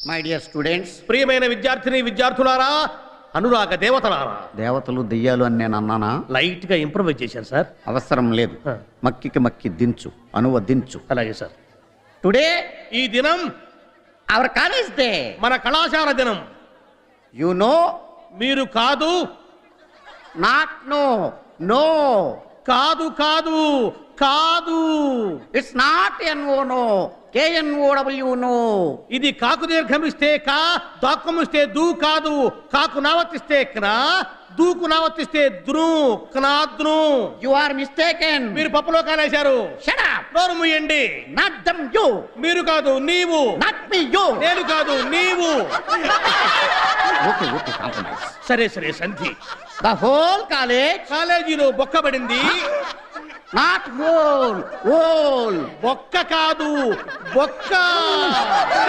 My dear students, ప్రియమైన విద్యార్థిని విద్యార్థులారా, అనురాగ దేవతలారా. దేవతలు దెయ్యాలు అని నేను అన్నానా? లైట్ గా ఇంప్రూవైజ్ చేశారు సార్. అవసరం లేదు. మక్కికి మక్కి దించు, అనువదించు. అలాగే సార్. టుడే ఈ దినం అవర్ కాలేజ్ డే, మన కళాశాల దినం. యు నో, మీరు కాదు, నాట్ నో, నో, కాదు కాదు కాదు, it's not N O no, K N O W no. ఇది కాకు దీర్ఘమిస్తే కా, దాక్కుమిస్తే దూ కాదు. కాకు నావర్తిస్తే క్నా, దూకు నావర్తిస్తే ద్రు, క్నాద్రు. You are mistaken. మీరు పప్పులో కాలేశారు. Shut up. నోరు మూయండి. Not dum you. మీరు కాదు నీవు. Not me you. నేను కాదు నీవు. Okay okay, compromise. సరే సరే సంధి. The whole college. కాలేజీలో బొక్కబడింది. Not whole, whole. బొక్క కాదు బొక్క.